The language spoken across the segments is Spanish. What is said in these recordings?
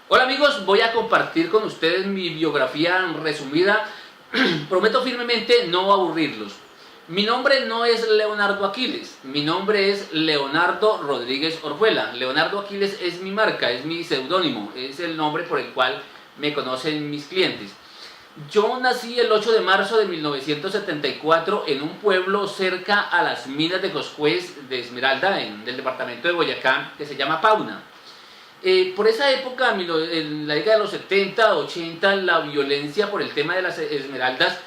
Hola amigos, voy a compartir con ustedes mi biografía resumida. Prometo firmemente no aburrirlos. Mi nombre no es Leonardo Aquiles, mi nombre es Leonardo Rodríguez Orjuela. Leonardo Aquiles es mi marca, es mi seudónimo, es el nombre por el cual me conocen mis clientes. Yo nací el 8 de marzo de 1974 en un pueblo cerca a las minas de Coscuez de Esmeralda, del departamento de Boyacá, que se llama Pauna. Por esa época, en la década de los 70, 80, la violencia por el tema de las esmeraldas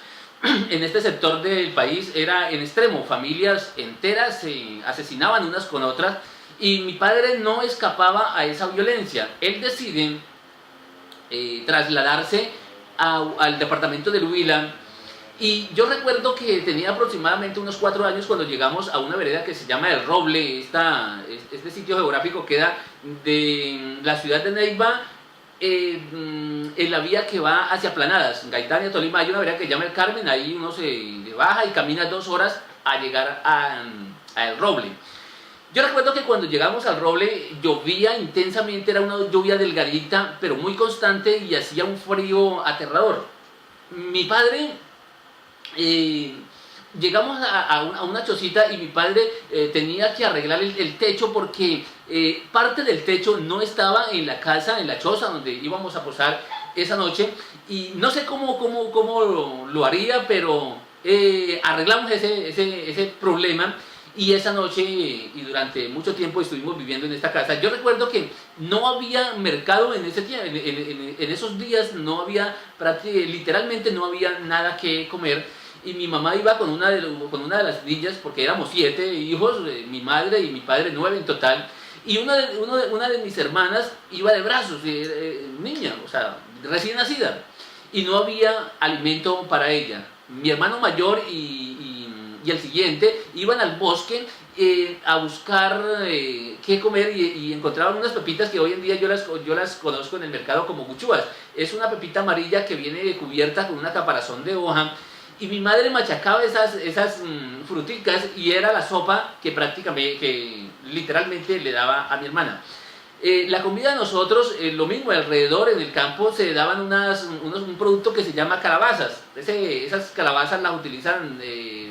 en este sector del país era en extremo. Familias enteras se asesinaban unas con otras y mi padre no escapaba a esa violencia. Él decide trasladarse al departamento del Huila. Y yo recuerdo que tenía aproximadamente unos 4 años cuando llegamos a una vereda que se llama El Roble. Este sitio geográfico queda de la ciudad de Neiva, en la vía que va hacia Planadas, Gaitán y Tolima. Hay una vereda que se llama El Carmen, ahí uno se baja y camina 2 horas a llegar a El Roble. Yo recuerdo que cuando llegamos al Roble llovía intensamente, era una lluvia delgadita, pero muy constante y hacía un frío aterrador. Mi padre llegamos a una chocita y mi padre tenía que arreglar el techo porque parte del techo no estaba en la casa, en la choza donde íbamos a posar esa noche, y no sé cómo lo haría, pero arreglamos ese problema. Y esa noche y durante mucho tiempo estuvimos viviendo en esta casa. Yo recuerdo que no había mercado en ese tiempo, en esos días no había, literalmente no había nada que comer. Y mi mamá iba con una de las niñas, porque éramos 7 hijos, mi madre y mi padre, 9 en total. Y una de mis hermanas iba de brazos, niña, o sea, recién nacida. Y no había alimento para ella. Mi hermano mayor y el siguiente iban al bosque a buscar qué comer, y encontraban unas pepitas que hoy en día yo las conozco en el mercado como guchúas. Es una pepita amarilla que viene cubierta con una caparazón de hoja, y mi madre machacaba esas fruticas y era la sopa que prácticamente, que literalmente le daba a mi hermana. La comida de nosotros, lo mismo, alrededor en el campo se daban un producto que se llama calabazas. Esas calabazas las utilizan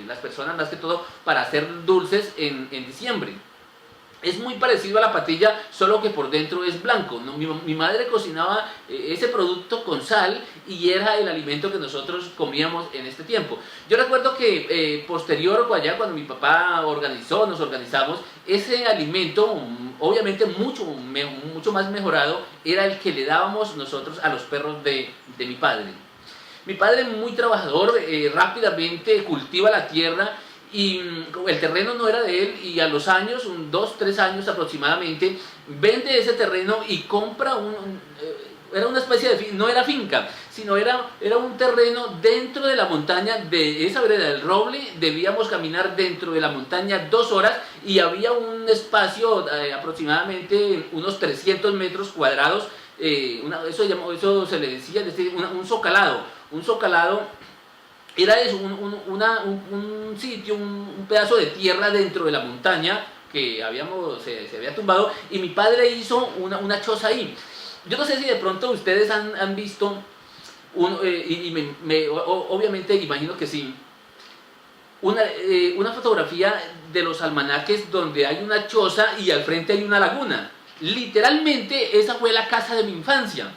las personas más que todo para hacer dulces en diciembre. Es muy parecido a la patilla, solo que por dentro es blanco, ¿no? Mi madre cocinaba ese producto con sal y era el alimento que nosotros comíamos en este tiempo. Yo recuerdo que posterior, allá cuando mi papá nos organizamos, ese alimento, obviamente mucho más mejorado, era el que le dábamos nosotros a los perros de mi padre. Mi padre, muy trabajador, rápidamente cultiva la tierra, y el terreno no era de él, y a los años, 2, 3 años aproximadamente, vende ese terreno y compra era una especie de no era finca, sino era un terreno dentro de la montaña de esa vereda del Roble. Debíamos caminar dentro de la montaña 2 horas y había un espacio aproximadamente unos 300 metros cuadrados, eso se le decía un socalado. Un socalado era eso, un sitio, un pedazo de tierra dentro de la montaña que se había tumbado, y mi padre hizo una choza ahí. Yo no sé si de pronto ustedes han visto, obviamente imagino que sí, una fotografía de los almanaques donde hay una choza y al frente hay una laguna. Literalmente esa fue la casa de mi infancia.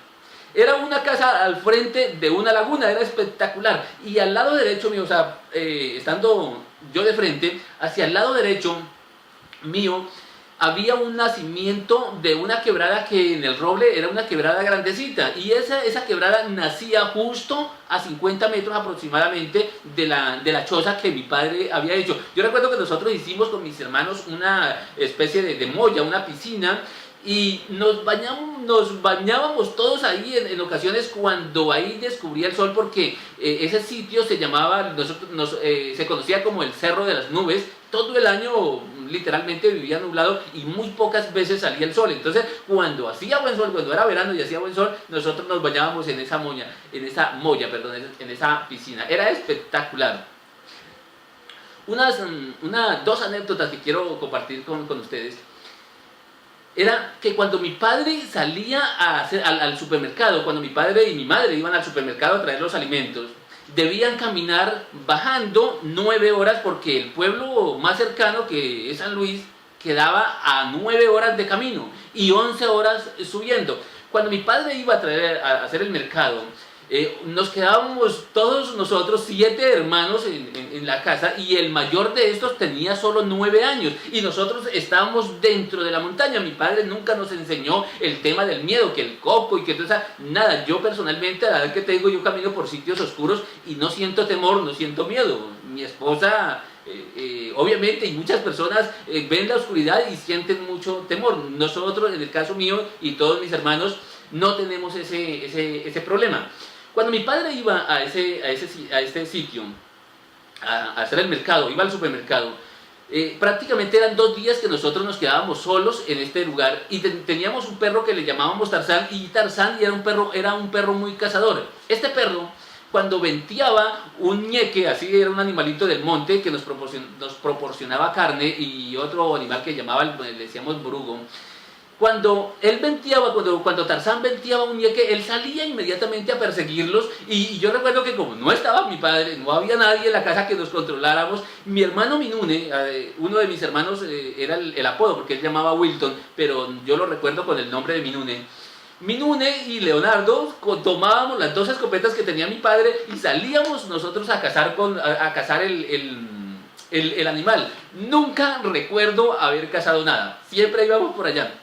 Era una casa al frente de una laguna, era espectacular. Y al lado derecho mío, o sea, estando yo de frente, hacia el lado derecho mío, había un nacimiento de una quebrada que en el Roble era una quebrada grandecita. Y esa quebrada nacía justo a 50 metros aproximadamente de la choza que mi padre había hecho. Yo recuerdo que nosotros hicimos con mis hermanos una especie de molla, una piscina, y nos bañábamos todos ahí en ocasiones cuando ahí descubría el sol, porque ese sitio se llamaba, se conocía como el Cerro de las Nubes. Todo el año literalmente vivía nublado y muy pocas veces salía el sol. Entonces cuando hacía buen sol, cuando era verano y hacía buen sol, nosotros nos bañábamos en esa molla, en esa piscina. Era espectacular. Dos anécdotas que quiero compartir con ustedes. era que cuando mi padre salía al supermercado, cuando mi padre y mi madre iban al supermercado a traer los alimentos, debían caminar bajando 9 horas porque el pueblo más cercano, que es San Luis, quedaba a 9 horas de camino y 11 horas subiendo. Cuando mi padre iba a hacer el mercado, nos quedábamos todos nosotros 7 hermanos en la casa, y el mayor de estos tenía solo 9 años y nosotros estábamos dentro de la montaña. Mi padre nunca nos enseñó el tema del miedo, que el coco y que todo eso, nada. Yo personalmente, a la edad que tengo, yo camino por sitios oscuros y no siento temor, no siento miedo. Mi esposa obviamente, y muchas personas ven la oscuridad y sienten mucho temor. Nosotros, en el caso mío y todos mis hermanos, no tenemos ese problema. Cuando mi padre iba a este sitio a hacer el mercado, iba al supermercado, prácticamente eran 2 días que nosotros nos quedábamos solos en este lugar, y teníamos un perro que le llamábamos Tarzán, y Tarzán era un perro muy cazador. Este perro, cuando venteaba un ñeque, así era un animalito del monte que nos proporcionaba carne, y otro animal que le decíamos borugo. Cuando él venteaba, cuando Tarzán venteaba un ñeque, él salía inmediatamente a perseguirlos, y yo recuerdo que como no estaba mi padre, no había nadie en la casa que nos controláramos, mi hermano Minune, uno de mis hermanos, era el apodo porque él llamaba Wilton, pero yo lo recuerdo con el nombre de Minune. Minune y Leonardo tomábamos las 2 escopetas que tenía mi padre y salíamos nosotros a cazar el animal. Nunca recuerdo haber cazado nada, siempre íbamos por allá.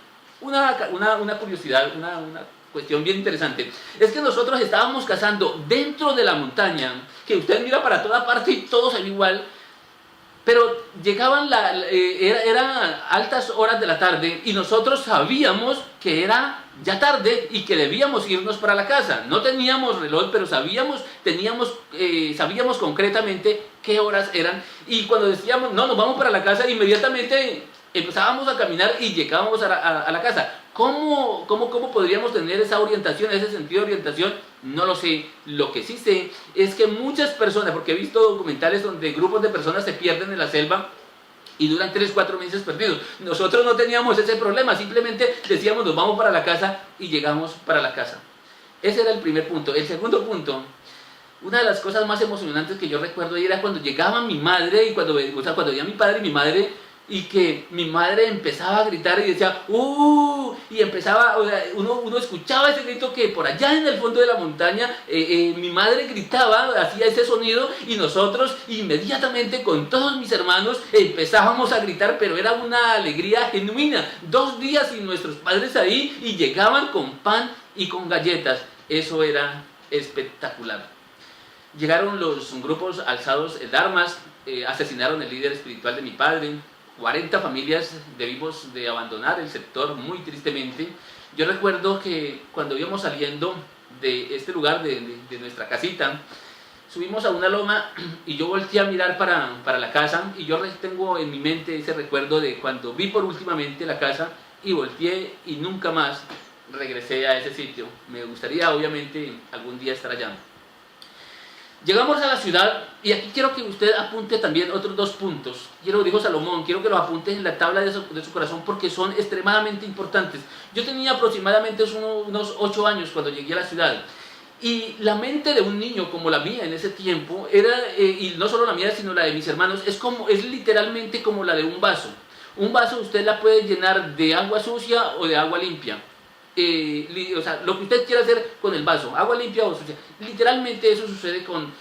Una curiosidad, una cuestión bien interesante, es que nosotros estábamos cazando dentro de la montaña, que usted mira para toda parte y todo se ve igual, pero llegaban eran altas horas de la tarde y nosotros sabíamos que era ya tarde y que debíamos irnos para la casa. No teníamos reloj, pero sabíamos concretamente qué horas eran, y cuando decíamos no, nos vamos para la casa, inmediatamente empezábamos a caminar y llegábamos a la casa. ¿Cómo podríamos tener esa orientación, ese sentido de orientación? No lo sé. Lo que sí sé es que muchas personas, porque he visto documentales donde grupos de personas se pierden en la selva y duran 3-4 meses perdidos. Nosotros no teníamos ese problema, simplemente decíamos nos vamos para la casa y llegamos para la casa. Ese era el primer punto. El segundo punto, una de las cosas más emocionantes que yo recuerdo era cuando llegaba mi madre, y cuando veía a mi padre y mi madre, y que mi madre empezaba a gritar y decía y empezaba, uno escuchaba ese grito, que por allá en el fondo de la montaña mi madre gritaba, hacía ese sonido, y nosotros inmediatamente con todos mis hermanos empezábamos a gritar, pero era una alegría genuina. 2 días sin nuestros padres ahí, y llegaban con pan y con galletas. Eso era espectacular. Llegaron los grupos alzados de armas, asesinaron el líder espiritual de mi padre. 40 familias debimos de abandonar el sector, muy tristemente. Yo recuerdo que cuando íbamos saliendo de este lugar, de nuestra casita, subimos a una loma y yo volteé a mirar para la casa, y yo tengo en mi mente ese recuerdo de cuando vi por últimamente la casa y volteé y nunca más regresé a ese sitio. Me gustaría obviamente algún día estar allá. Llegamos a la ciudad, y aquí quiero que usted apunte también otros 2 puntos. Dijo Salomón, quiero que los apunte en la tabla de su corazón, porque son extremadamente importantes. Yo tenía aproximadamente unos 8 años cuando llegué a la ciudad, y la mente de un niño como la mía en ese tiempo era, y no solo la mía sino la de mis hermanos, es literalmente como la de un vaso. Un vaso usted la puede llenar de agua sucia o de agua limpia. Lo que usted quiera hacer con el vaso, agua limpia o sucia. Literalmente eso sucede con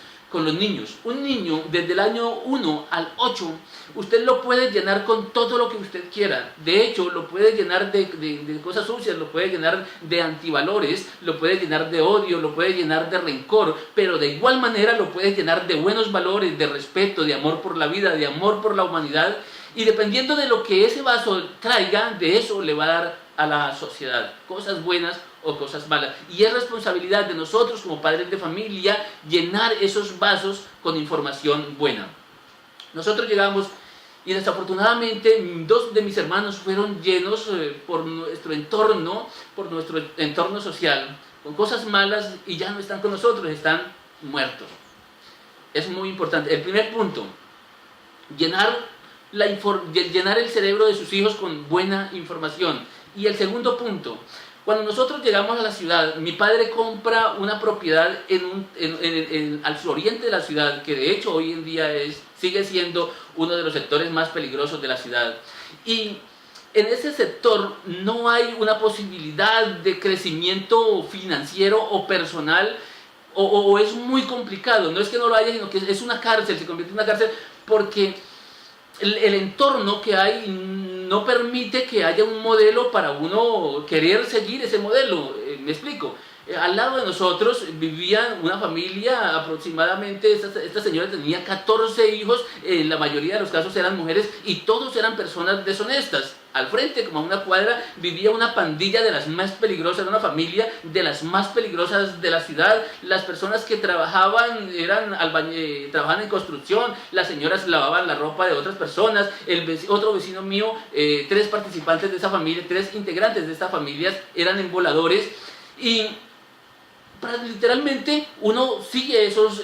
los niños. Un niño desde el año 1 al 8, usted lo puede llenar con todo lo que usted quiera. De hecho, lo puede llenar de cosas sucias, lo puede llenar de antivalores, lo puede llenar de odio, lo puede llenar de rencor, pero de igual manera lo puede llenar de buenos valores, de respeto, de amor por la vida, de amor por la humanidad. Y dependiendo de lo que ese vaso traiga, de eso le va a dar a la sociedad, cosas buenas o cosas malas. Y es responsabilidad de nosotros como padres de familia llenar esos vasos con información buena. Nosotros llegamos, y desafortunadamente 2 de mis hermanos fueron llenos por nuestro entorno social, con cosas malas, y ya no están con nosotros, están muertos. Es muy importante. El primer punto, llenar el cerebro de sus hijos con buena información. Y el segundo punto, cuando nosotros llegamos a la ciudad, mi padre compra una propiedad al suroriente de la ciudad, que de hecho hoy en día sigue siendo uno de los sectores más peligrosos de la ciudad. Y en ese sector no hay una posibilidad de crecimiento financiero o personal, o es muy complicado. No es que no lo haya, sino que es una cárcel, se convierte en una cárcel porque el entorno que hay no permite que haya un modelo para uno querer seguir ese modelo. Me explico. Al lado de nosotros vivía una familia, aproximadamente, esta señora tenía 14 hijos, en la mayoría de los casos eran mujeres y todos eran personas deshonestas. Al frente, como a una cuadra, vivía una pandilla de las más peligrosas, era una familia de las más peligrosas de la ciudad. Las personas que trabajaban trabajaban en construcción, las señoras lavaban la ropa de otras personas, otro vecino mío, 3 participantes de esa familia, 3 integrantes de esta familia eran emboladores. Y literalmente uno sigue esos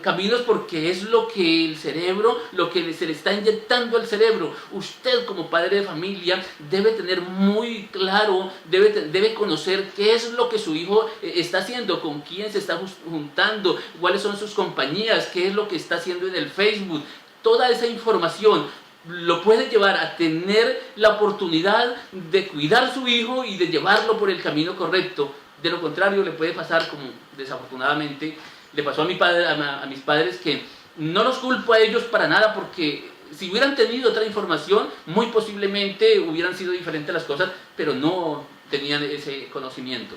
caminos porque es lo que el cerebro, lo que se le está inyectando al cerebro. Usted como padre de familia debe tener muy claro, debe conocer qué es lo que su hijo está haciendo, con quién se está juntando, cuáles son sus compañías, qué es lo que está haciendo en el Facebook. Toda esa información lo puede llevar a tener la oportunidad de cuidar a su hijo y de llevarlo por el camino correcto. De lo contrario, le puede pasar, como desafortunadamente le pasó a mi padre, a mis padres, que no los culpo a ellos para nada, porque si hubieran tenido otra información, muy posiblemente hubieran sido diferentes las cosas, pero no tenían ese conocimiento.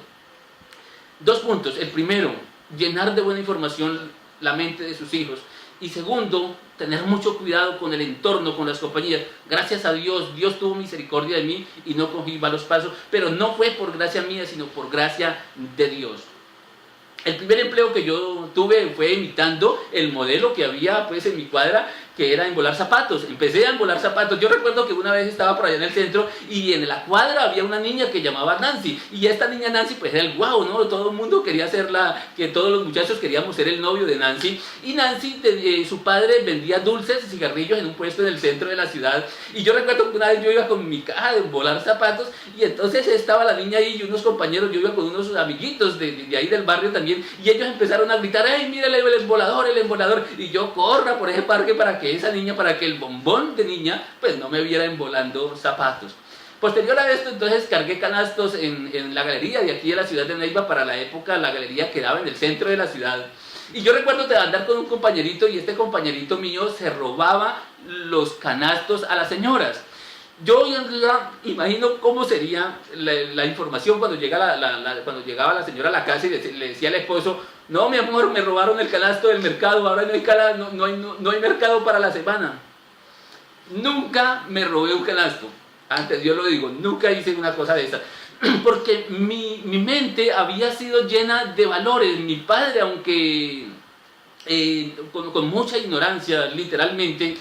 2 puntos. El primero, llenar de buena información la mente de sus hijos. Y segundo, tener mucho cuidado con el entorno, con las compañías. Gracias a Dios, Dios tuvo misericordia de mí y no cogí malos pasos, pero no fue por gracia mía, sino por gracia de Dios. El primer empleo que yo tuve fue imitando el modelo que había pues en mi cuadra, que era embolar zapatos. Empecé a embolar zapatos. Yo recuerdo que una vez estaba por allá en el centro y en la cuadra había una niña que llamaba Nancy. Y esta niña Nancy pues era el guau, ¿no? Todo el mundo quería ser que todos los muchachos queríamos ser el novio de Nancy. Y Nancy, su padre vendía dulces y cigarrillos en un puesto en el centro de la ciudad. Y yo recuerdo que una vez yo iba con mi caja de embolar zapatos y entonces estaba la niña ahí y unos compañeros, yo iba con unos amiguitos de ahí del barrio también, y ellos empezaron a gritar: ¡ay, mira el embolador, el embolador! Y yo corra por ese parque para que el bombón de niña, pues no me viera embolando zapatos. Posterior a esto, entonces cargué canastos en la galería de aquí de la ciudad de Neiva. Para la época la galería quedaba en el centro de la ciudad. Y yo recuerdo de andar con un compañerito, y este compañerito mío se robaba los canastos a las señoras. Yo hoy en día imagino cómo sería la información cuando llegaba la señora a la casa y le decía al esposo: no, mi amor, me robaron el canasto del mercado, ahora no hay mercado para la semana. Nunca me robé un canasto. Antes yo lo digo, nunca hice una cosa de esa. Porque mi mente había sido llena de valores. Mi padre, aunque con mucha ignorancia, literalmente,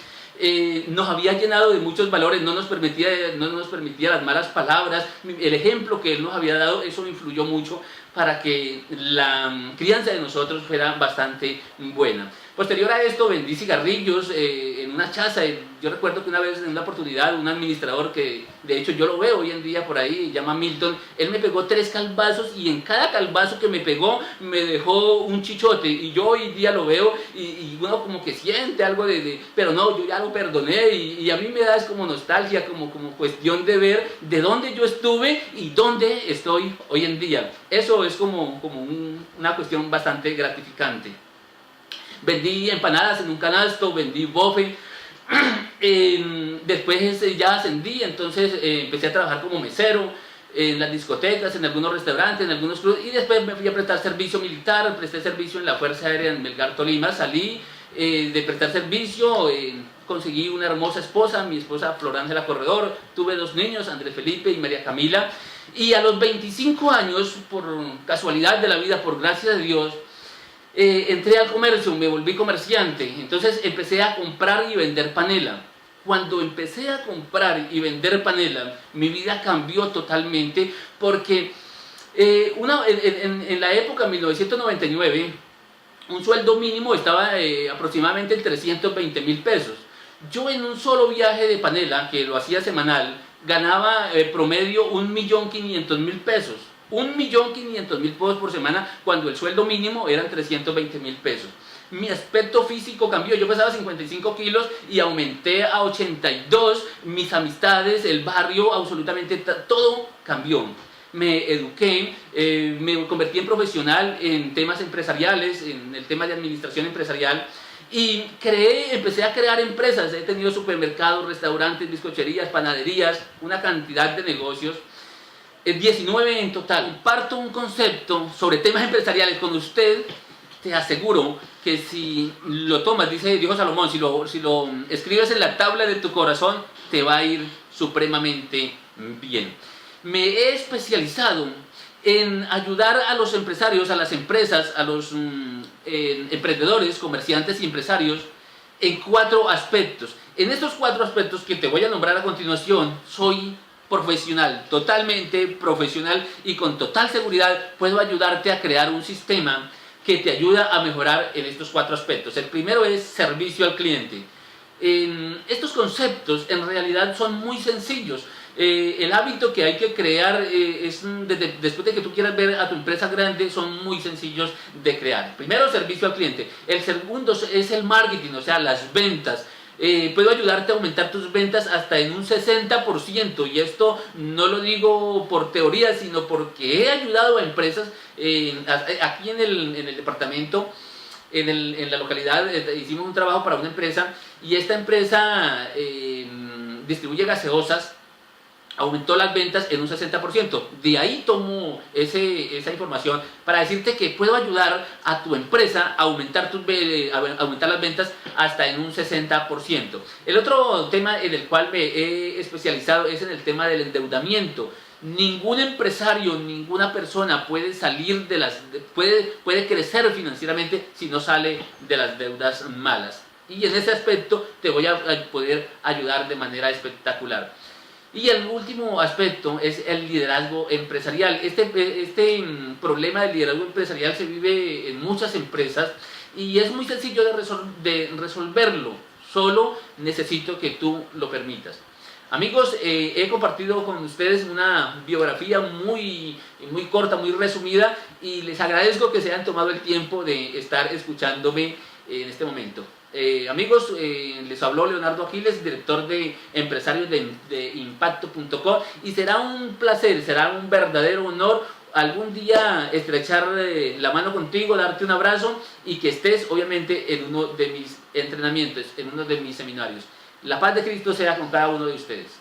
nos había llenado de muchos valores, no nos permitía las malas palabras. El ejemplo que él nos había dado, eso influyó mucho para que la crianza de nosotros fuera bastante buena. Posterior a esto vendí cigarrillos en una chaza. Yo recuerdo que una vez, en una oportunidad, un administrador, que de hecho yo lo veo hoy en día por ahí, se llama Milton, él me pegó 3 calvazos, y en cada calvazo que me pegó me dejó un chichote, y yo hoy día lo veo y uno como que siente algo pero no, yo ya lo perdoné, y a mí me da como nostalgia, como cuestión de ver de dónde yo estuve y dónde estoy hoy en día. Eso es como una cuestión bastante gratificante. Vendí empanadas en un canasto, vendí bofe. Después ya ascendí, entonces empecé a trabajar como mesero en las discotecas, en algunos restaurantes, en algunos clubes, y después me fui a prestar servicio militar. Presté servicio en la Fuerza Aérea en Melgar, Tolima. Salí de prestar servicio, conseguí una hermosa esposa, mi esposa Florángela Corredor. Tuve 2 niños, Andrés Felipe y María Camila. Y a los 25 años, por casualidad de la vida, por gracia de Dios, entré al comercio, me volví comerciante. Entonces empecé a comprar y vender panela. Cuando empecé a comprar y vender panela, mi vida cambió totalmente, porque en la época, en 1999, un sueldo mínimo estaba aproximadamente en 320.000 pesos. Yo, en un solo viaje de panela, que lo hacía semanal, ganaba promedio 1.500.000 pesos. 1.500.000 pesos por semana, cuando el sueldo mínimo eran 320.000 pesos. Mi aspecto físico cambió, yo pesaba 55 kilos y aumenté a 82, mis amistades, el barrio, absolutamente todo cambió. Me eduqué, me convertí en profesional en temas empresariales, en el tema de administración empresarial, y empecé a crear empresas. He tenido supermercados, restaurantes, bizcocherías, panaderías, una cantidad de negocios. 19 en total. Parto un concepto sobre temas empresariales con usted. Te aseguro que si lo tomas, dijo Salomón, si lo escribes en la tabla de tu corazón, te va a ir supremamente bien. Me he especializado en ayudar a los empresarios, a las empresas, a los emprendedores, comerciantes y empresarios en 4 aspectos. En estos 4 aspectos que te voy a nombrar a continuación, soy profesional, totalmente profesional, y con total seguridad puedo ayudarte a crear un sistema que te ayuda a mejorar en estos 4 aspectos. El primero es servicio al cliente. Estos conceptos en realidad son muy sencillos. El hábito que hay que crear después de que tú quieras ver a tu empresa grande, son muy sencillos de crear. Primero, servicio al cliente. El segundo es el marketing, o sea, las ventas. Puedo ayudarte a aumentar tus ventas hasta en un 60%, y esto no lo digo por teoría, sino porque he ayudado a empresas aquí en el departamento, en la localidad. Hicimos un trabajo para una empresa, y esta empresa distribuye gaseosas, aumentó las ventas en un 60%. De ahí tomo esa información para decirte que puedo ayudar a tu empresa a aumentar las ventas hasta en un 60%. El otro tema en el cual me he especializado es en el tema del endeudamiento. Ningún empresario, ninguna persona puede salir puede crecer financieramente si no sale de las deudas malas. Y en ese aspecto te voy a poder ayudar de manera espectacular. Y el último aspecto es el liderazgo empresarial. Este problema del liderazgo empresarial se vive en muchas empresas, y es muy sencillo de resolverlo. Solo necesito que tú lo permitas. Amigos, he compartido con ustedes una biografía muy corta, muy resumida, y les agradezco que se hayan tomado el tiempo de estar escuchándome en este momento. Amigos, les habló Leonardo Aquiles, director de empresarios de impacto.com, y será un placer, será un verdadero honor algún día estrechar la mano contigo, darte un abrazo, y que estés obviamente en uno de mis entrenamientos, en uno de mis seminarios. La paz de Cristo sea con cada uno de ustedes.